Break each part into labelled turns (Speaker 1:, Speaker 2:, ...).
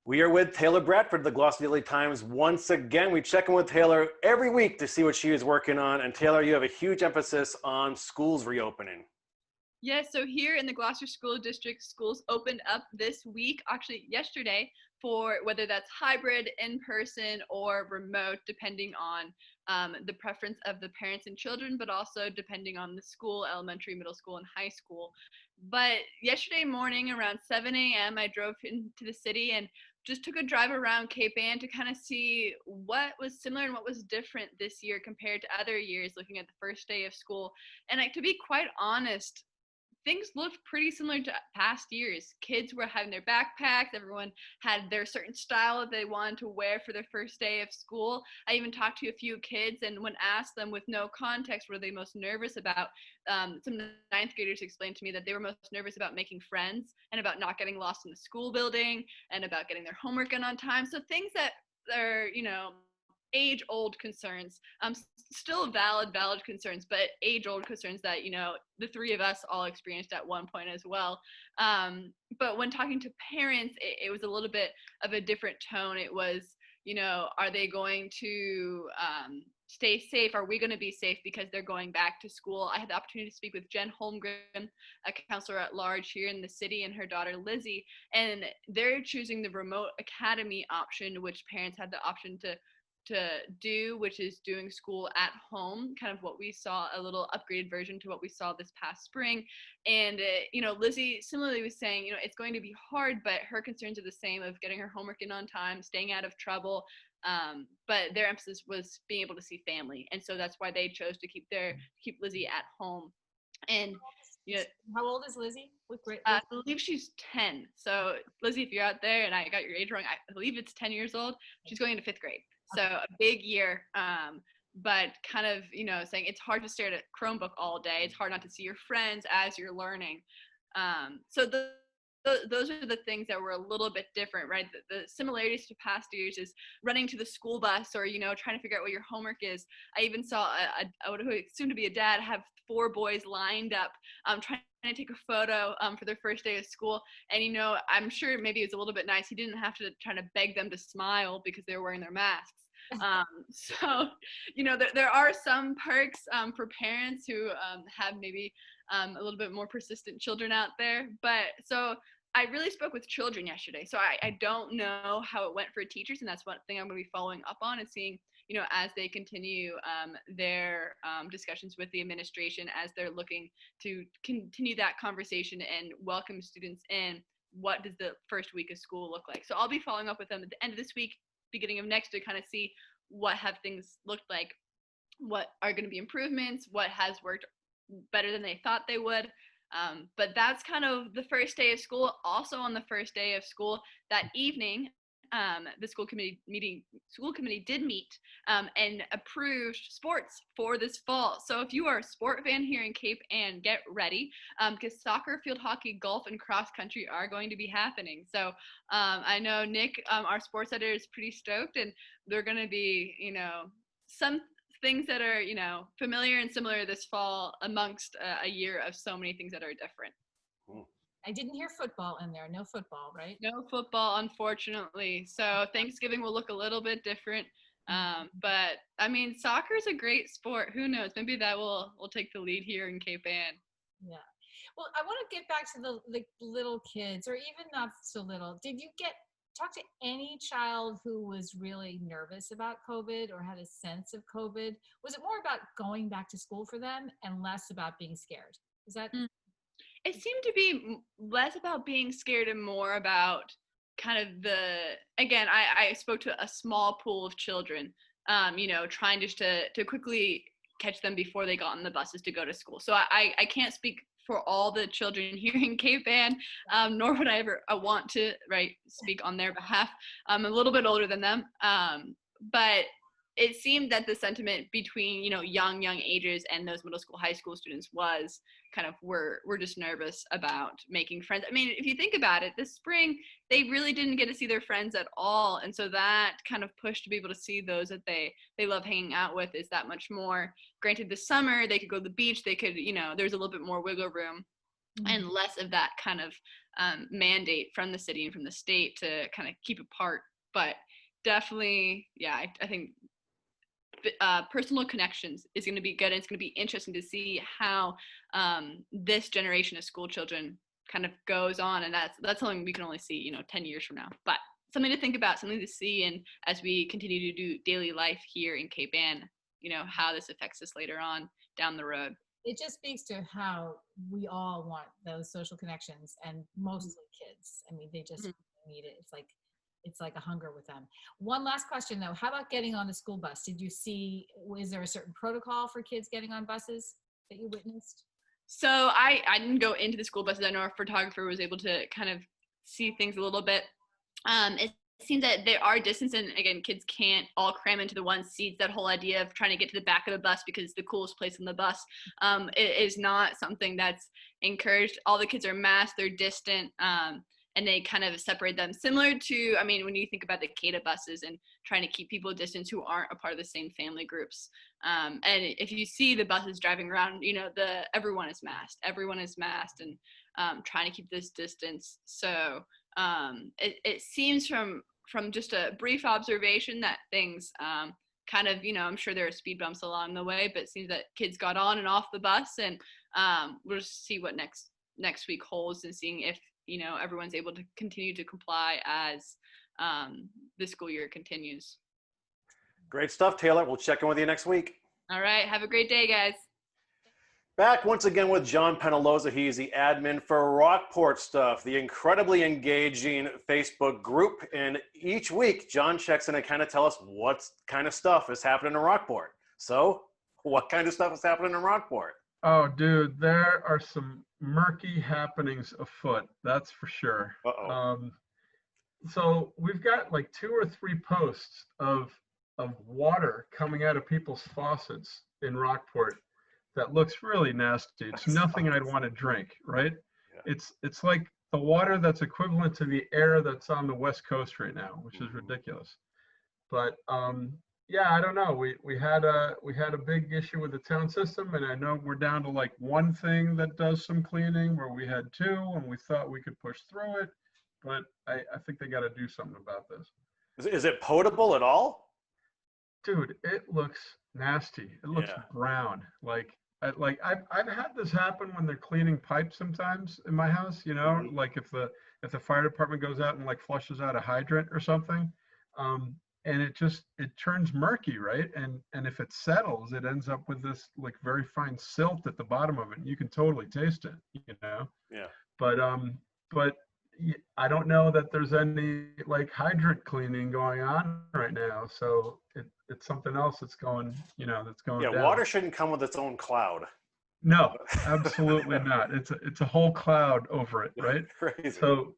Speaker 1: We are with Taylor Bradford of the Gloucester Daily Times. Once again, we check in with Taylor every week to see what she is working on. And Taylor, you have a huge emphasis on schools reopening.
Speaker 2: Yes, so here in the Gloucester School District, schools opened up this week, actually yesterday, for whether that's hybrid, in person, or remote, depending on the preference of the parents and children, but also depending on the school, elementary, middle school, and high school. But yesterday morning around 7 a.m., I drove into the city and just took a drive around Cape Ann to kind of see what was similar and what was different this year compared to other years, looking at the first day of school. And to be quite honest, things looked pretty similar to past years. Kids were having their backpacks. Everyone had their certain style that they wanted to wear for their first day of school. I even talked to a few kids, and when asked them with no context, what are they most nervous about? Some of the ninth graders explained to me that they were most nervous about making friends and about not getting lost in the school building and about getting their homework done on time. So things that are, age-old concerns, still valid concerns, but age-old concerns that, the three of us all experienced at one point as well. But when talking to parents, it was a little bit of a different tone. It was, are they going to stay safe? Are we going to be safe because they're going back to school? I had the opportunity to speak with Jen Holmgren, a counselor at large here in the city, and her daughter Lizzie, and they're choosing the remote academy option, which parents had the option to do, which is doing school at home, kind of what we saw, a little upgraded version to what we saw this past spring. And, Lizzie similarly was saying, it's going to be hard, but her concerns are the same, of getting her homework in on time, staying out of trouble. But their emphasis was being able to see family. And so that's why they chose to keep Lizzie at home. And,
Speaker 3: how old is Lizzie?
Speaker 2: I believe she's 10. So Lizzie, if you're out there and I got your age wrong, I believe it's 10 years old. She's going into 5th grade. So a big year, but kind of, saying it's hard to stare at a Chromebook all day. It's hard not to see your friends as you're learning. So those are the things that were a little bit different, right? The similarities to past years is running to the school bus or, trying to figure out what your homework is. I even saw what would soon to be a dad have 4 boys lined up, trying to take a photo for their first day of school. And, I'm sure maybe it was a little bit nice. He didn't have to try to beg them to smile because they were wearing their masks. So, there are some perks for parents who have maybe a little bit more persistent children out there. But so I really spoke with children yesterday. So I don't know how it went for teachers. And that's one thing I'm going to be following up on, and seeing, as they continue their discussions with the administration, as they're looking to continue that conversation and welcome students in, what does the first week of school look like? So I'll be following up with them at the end of this week, beginning of next, to kind of see what have things looked like, what are going to be improvements, what has worked better than they thought they would. But that's kind of the first day of school. Also on the first day of school that evening, the school committee did meet and approved sports for this fall. So if you are a sport fan here in Cape Ann, get ready, because soccer, field hockey, golf, and cross country are going to be happening. So I know Nick, our sports editor, is pretty stoked, and they're going to be, some things that are, familiar and similar this fall amongst a year of so many things that are different.
Speaker 3: I didn't hear football in there. No football, right?
Speaker 2: No football, unfortunately. So Thanksgiving will look a little bit different. But I mean, soccer is a great sport. Who knows? Maybe that will take the lead here in Cape Ann.
Speaker 3: Yeah. Well, I want to get back to the little kids, or even not so little. Did you talk to any child who was really nervous about COVID or had a sense of COVID? Was it more about going back to school for them and less about being scared? Is that?
Speaker 2: It seemed to be less about being scared and more about kind of again, I spoke to a small pool of children, trying just to quickly catch them before they got on the buses to go to school. So I can't speak for all the children here in Cape Ann, nor would I want to, speak on their behalf. I'm a little bit older than them, but it seemed that the sentiment between, young ages and those middle school, high school students was kind of, we're just nervous about making friends. I mean, if you think about it, this spring, they really didn't get to see their friends at all. And so that kind of push to be able to see those that they love hanging out with is that much more. Granted, this summer, they could go to the beach, they could, there's a little bit more wiggle room. and less of that kind of mandate from the city and from the state to kind of keep apart. But definitely, yeah, I think personal connections is going to be good. And it's going to be interesting to see how this generation of school children kind of goes on. And that's something we can only see, 10 years from now. But something to think about, something to see. And as we continue to do daily life here in Cape Ann, how this affects us later on down the road.
Speaker 3: It just speaks to how we all want those social connections, and mostly kids. I mean, they just need it. It's like a hunger with them. One last question though. How about getting on the school bus? Did you see, is there a certain protocol for kids getting on buses that you witnessed?
Speaker 2: So I didn't go into the school buses. I know our photographer was able to kind of see things a little bit. It seems that there are distance, and again, kids can't all cram into the one seats. That whole idea of trying to get to the back of the bus because it's the coolest place on the bus it is not something that's encouraged. All the kids are masked, they're distant, and they kind of separate them. Similar to, when you think about the CATA buses and trying to keep people distance who aren't a part of the same family groups. And if you see the buses driving around, everyone is masked. Everyone is masked and trying to keep this distance. So it seems from just a brief observation that things kind of, I'm sure there are speed bumps along the way, but it seems that kids got on and off the bus, and we'll just see what next week holds, and seeing if, everyone's able to continue to comply as the school year continues.
Speaker 1: Great stuff, Taylor. We'll check in with you next week.
Speaker 2: All right. Have a great day, guys.
Speaker 1: Back once again with John Penaloza. He's the admin for Rockport Stuff, the incredibly engaging Facebook group. And each week, John checks in and kind of tell us what kind of stuff is happening in Rockport. So, what kind of stuff is happening in Rockport?
Speaker 4: Oh, dude, there are some murky happenings afoot. That's for sure. So we've got like 2 or 3 posts of water coming out of people's faucets in Rockport that looks really nasty. It's nothing I'd want to drink, right? Yeah. It's like the water that's equivalent to the air that's on the West Coast right now, which is ridiculous. But yeah, I don't know. We had a big issue with the town system, and I know we're down to like 1 thing that does some cleaning, where we had 2, and we thought we could push through it, but I think they got to do something about this.
Speaker 1: Is it potable at all?
Speaker 4: Dude, it looks nasty. It looks brown. I've had this happen when they're cleaning pipes sometimes in my house. Like if the fire department goes out and like flushes out a hydrant or something. And it turns murky, right? And if it settles, it ends up with this like very fine silt at the bottom of it. And you can totally taste it,
Speaker 1: Yeah.
Speaker 4: But I don't know that there's any like hydrant cleaning going on right now. So it's something else that's going, that's going down.
Speaker 1: Water shouldn't come with its own cloud.
Speaker 4: No, absolutely not. It's a whole cloud over it, right?
Speaker 1: Crazy.
Speaker 4: So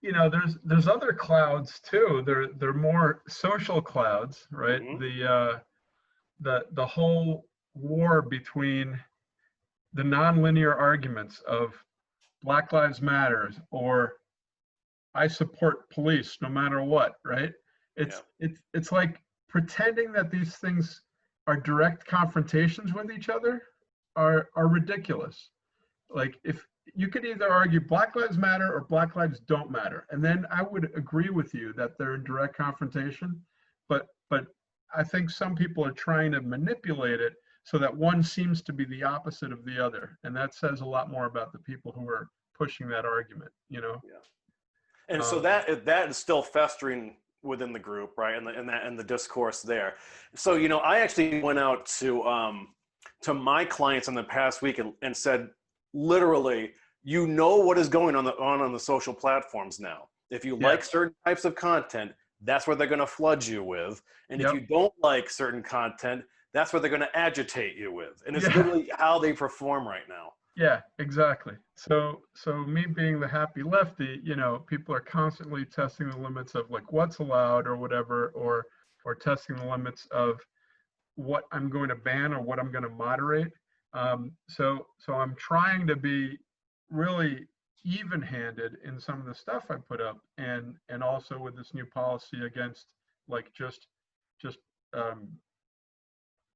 Speaker 4: there's other clouds too. They're more social clouds, right? The whole war between the nonlinear arguments of Black Lives Matter or I support police no matter what, right? It's like pretending that these things are direct confrontations with each other are ridiculous. Like if you could either argue Black Lives Matter or Black Lives don't matter. And then I would agree with you that they're in direct confrontation. But I think some people are trying to manipulate it so that one seems to be the opposite of the other. And that says a lot more about the people who are pushing that argument, Yeah.
Speaker 1: And so that is still festering within the group, right? And the discourse there. So, I actually went out to my clients in the past week and said, literally, what is going on the social platforms now. If you like certain types of content, that's where they're going to flood you with. And if you don't like certain content, that's what they're going to agitate you with. And it's literally how they perform right now.
Speaker 4: Yeah, exactly. So me being the happy lefty, people are constantly testing the limits of like what's allowed or whatever, or testing the limits of what I'm going to ban or what I'm going to moderate. So I'm trying to be really even-handed in some of the stuff I put up, and also with this new policy against like just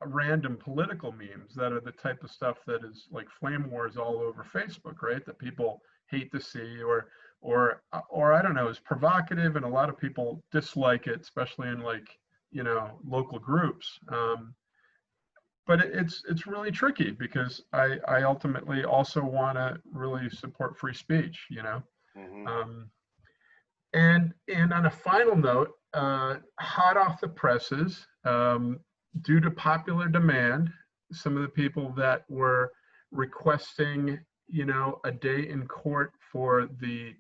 Speaker 4: random political memes that are the type of stuff that is like flame wars all over Facebook, right? That people hate to see, or I don't know, is provocative, and a lot of people dislike it, especially in like, you know, local groups. But it's really tricky because I ultimately also want to really support free speech, you know.
Speaker 1: Mm-hmm.
Speaker 4: And on a final note, hot off the presses, due to popular demand, some of the people that were requesting, you know, a day in court for the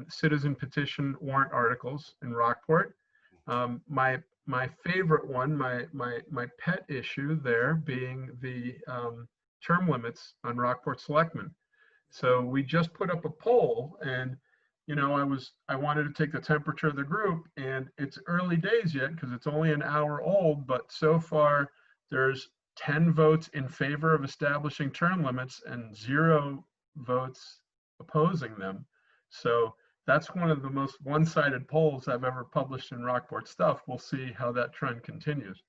Speaker 4: citizen petition warrant articles in Rockport. My favorite one, my pet issue there being the term limits on Rockport Selectmen. So we just put up a poll, and you know, I wanted to take the temperature of the group, and it's early days yet because it's only an hour old, but so far there's 10 votes in favor of establishing term limits and 0 votes opposing them. So that's one of the most one-sided polls I've ever published in Rockport Stuff. We'll see how that trend continues.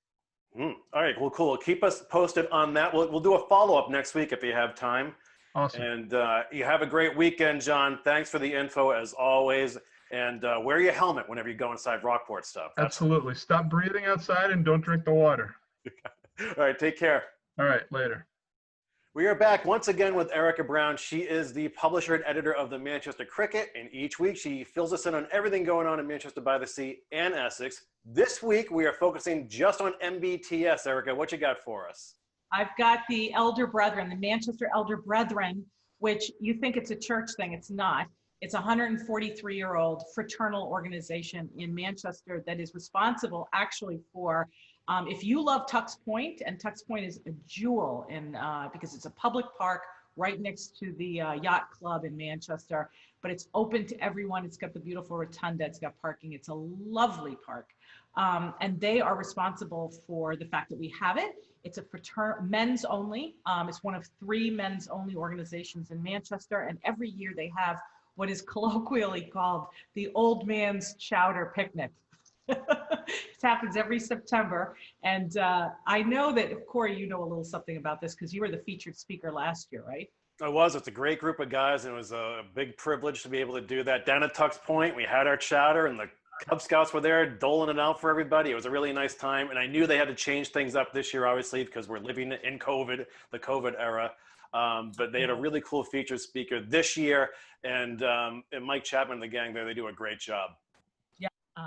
Speaker 1: All right, well, cool. Keep us posted on that. We'll do a follow-up next week if you have time.
Speaker 4: Awesome.
Speaker 1: And you have a great weekend, John. Thanks for the info as always. And wear your helmet whenever you go inside Rockport Stuff.
Speaker 4: Absolutely. Stop breathing outside and don't drink the water.
Speaker 1: All right, take care.
Speaker 4: All right, later.
Speaker 1: We are back once again with Erika Brown. She is the publisher and editor of the Manchester Cricket, and each week she fills us in on everything going on in Manchester by the Sea and Essex. This week we are focusing just on MBTS. Erika, what you got for us?
Speaker 5: I've got the Elder Brethren, the Manchester Elder Brethren, which you think it's a church thing. It's not. It's a 143-year-old fraternal organization in Manchester that is responsible actually for, if you love Tux Point, and Tux Point is a jewel in because it's a public park right next to the yacht club in Manchester, but it's open to everyone. It's got the beautiful rotunda. It's got parking. It's a lovely park. And they are responsible for the fact that we have it. It's a men's only. It's one of 3 men's only organizations in Manchester. And every year they have what is colloquially called the Old Man's Chowder Picnic. It happens every September. And I know that, Kory, you know a little something about this because you were the featured speaker last year, right?
Speaker 1: I was. It's a great group of guys, and it was a big privilege to be able to do that. Down at Tux Point, we had our chowder, and the Cub Scouts were there doling it out for everybody. It was a really nice time, and I knew they had to change things up this year, obviously, because we're living in COVID, the COVID era. But they had a really cool featured speaker this year, and Mike Chapman and the gang there, they do a great job.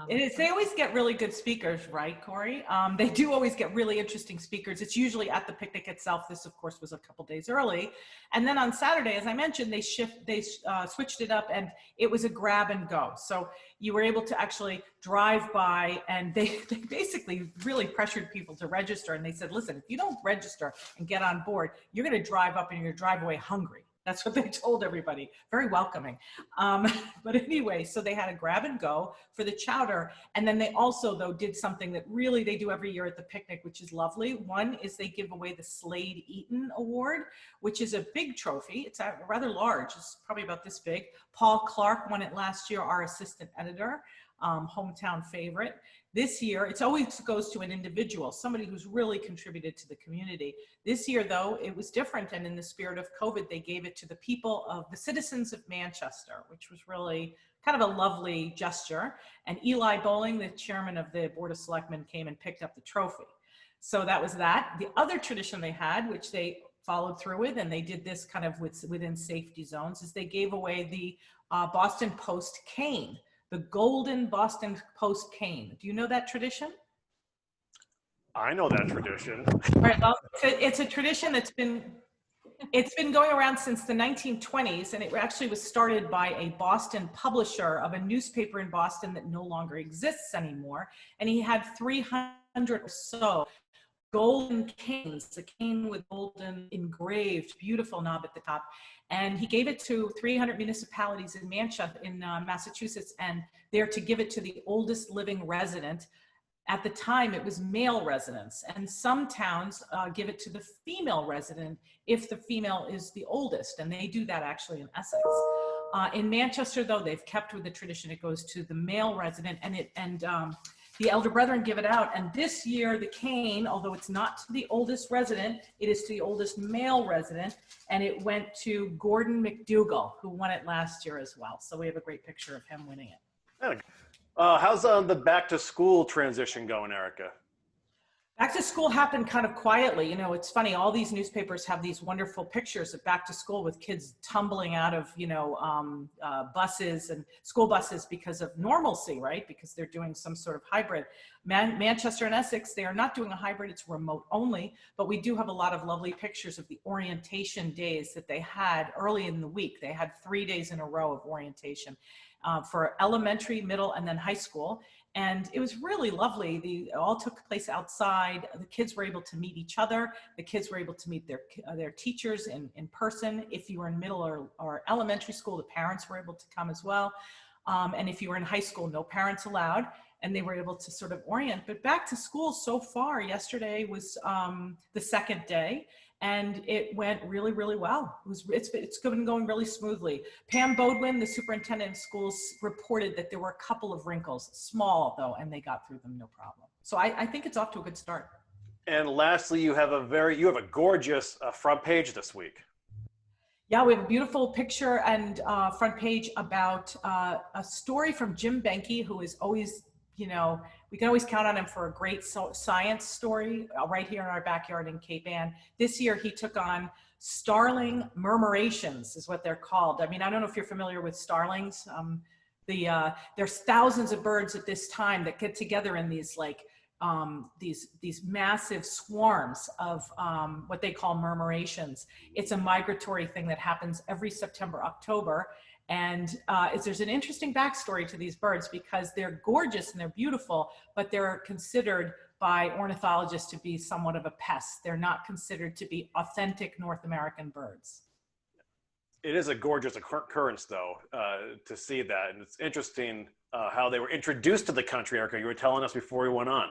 Speaker 5: They always get really good speakers, right, Kory? They do always get really interesting speakers. It's usually at the picnic itself. This, of course, was a couple days early. And then on Saturday, as I mentioned, they switched it up, and it was a grab and go. So you were able to actually drive by, and they basically really pressured people to register. And they said, listen, if you don't register and get on board, you're going to drive up and you're going to drive away hungry. That's what they told everybody. Very welcoming. But anyway, so they had a grab and go for the chowder. And then they also, though, did something that really they do every year at the picnic, which is lovely. One is they give away the Slade Eaton Award, which is a big trophy. It's rather large. It's probably about this big. Paul Clark won it last year, our assistant editor, hometown favorite. This year, it always goes to an individual, somebody who's really contributed to the community. This year, though, it was different, and in the spirit of COVID, they gave it to the people of the citizens of Manchester, which was really kind of a lovely gesture. And Eli Bowling, the chairman of the Board of Selectmen, came and picked up the trophy. So that was that. The other tradition they had, which they followed through with, and they did this kind of within safety zones, is they gave away the Boston Post cane. The golden Boston Post cane. Do you know that tradition?
Speaker 1: I know that tradition.
Speaker 5: All right, well, it's a tradition that's been going around since the 1920s, and it actually was started by a Boston publisher of a newspaper in Boston that no longer exists anymore. And he had 300 or so golden canes, the cane with golden engraved, beautiful knob at the top. And he gave it to 300 municipalities in Manchester, in Massachusetts, and they're to give it to the oldest living resident. At the time, it was male residents, and some towns give it to the female resident if the female is the oldest, and they do that actually in Essex. In Manchester, though, they've kept with the tradition. It goes to the male resident, and the elder brethren give it out. And this year, the cane, although it's not to the oldest resident, it is to the oldest male resident. And it went to Gordon McDougall, who won it last year as well. So we have a great picture of him winning it.
Speaker 1: How's the back to school transition going, Erika?
Speaker 5: Back to school happened kind of quietly. You know, it's funny, all these newspapers have these wonderful pictures of back to school with kids tumbling out of, buses and school buses because of normalcy, right? Because they're doing some sort of hybrid. Manchester and Essex, they are not doing a hybrid, it's remote only, but we do have a lot of lovely pictures of the orientation days that they had early in the week. They had 3 days in a row of orientation for elementary, middle, and then high school. And it was really lovely. It all took place outside. The kids were able to meet each other. The kids were able to meet their teachers in person. If you were in middle or elementary school, the parents were able to come as well. And if you were in high school, no parents allowed. And they were able to sort of orient. But back to school so far, yesterday was the second day. And it went really, really well. It's been going really smoothly. Pam Bodwin, the superintendent of schools, reported that there were a couple of wrinkles, small though, and they got through them no problem. So I think it's off to a good start. And
Speaker 1: lastly, you have a gorgeous front page this week.
Speaker 5: Yeah, we have a beautiful picture and front page about a story from Jim Benke, who is always, we can always count on him for a great science story right here in our backyard in Cape Ann. This year, he took on starling murmurations, is what they're called. I mean, I don't know if you're familiar with starlings. There's thousands of birds at this time that get together in these these massive swarms of what they call murmurations. It's a migratory thing that happens every September, October. And there's an interesting backstory to these birds because they're gorgeous and they're beautiful, but they're considered by ornithologists to be somewhat of a pest. They're not considered to be authentic North American birds.
Speaker 1: It is a gorgeous occurrence, though, to see that. And it's interesting how they were introduced to the country, Erika. You were telling us before we went on.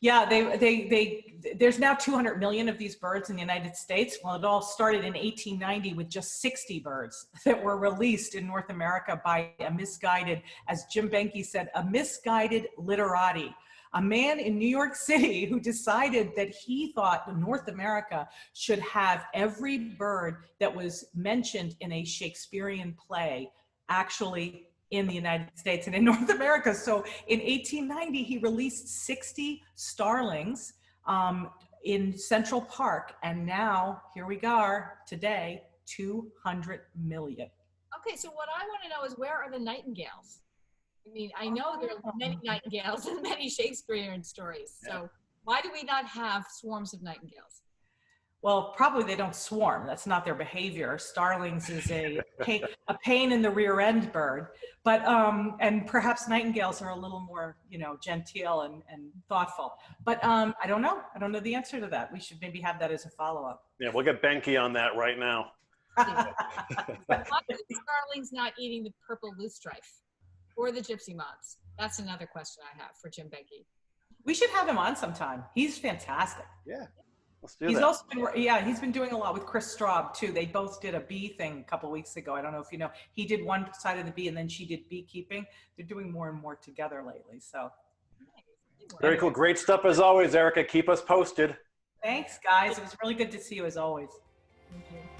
Speaker 5: Yeah, there's now 200 million of these birds in the United States. Well, it all started in 1890 with just 60 birds that were released in North America by a misguided, as Jim Benke said, a misguided literati. A man in New York City who decided that he thought North America should have every bird that was mentioned in a Shakespearean play actually in the United States and in North America. So in 1890, he released 60 starlings in Central Park. And now here we are today, 200 million.
Speaker 3: Okay, so what I want to know is, where are the nightingales? I mean, I know there are many nightingales and many Shakespearean stories. So why do we not have swarms of nightingales?
Speaker 5: Well, probably they don't swarm. That's not their behavior. Starlings is a pain in the rear end bird, but and perhaps nightingales are a little more, genteel and thoughtful. But I don't know. I don't know the answer to that. We should maybe have that as a follow-up.
Speaker 1: Yeah, we'll get Benke on that right now.
Speaker 3: Why are the starlings not eating the purple loosestrife or the gypsy moths? That's another question I have for Jim Benke.
Speaker 5: We should have him on sometime. He's fantastic.
Speaker 1: Yeah. Let's do
Speaker 5: he's
Speaker 1: that.
Speaker 5: Also been, he's been doing a lot with Chris Straub too. They both did a bee thing a couple of weeks ago. I don't know if you know, he did one side of the bee and then she did beekeeping. They're doing more and more together lately. So
Speaker 1: very cool. Great stuff as always, Erika. Keep us posted.
Speaker 5: Thanks guys. It was really good to see you as always.
Speaker 3: Thank you.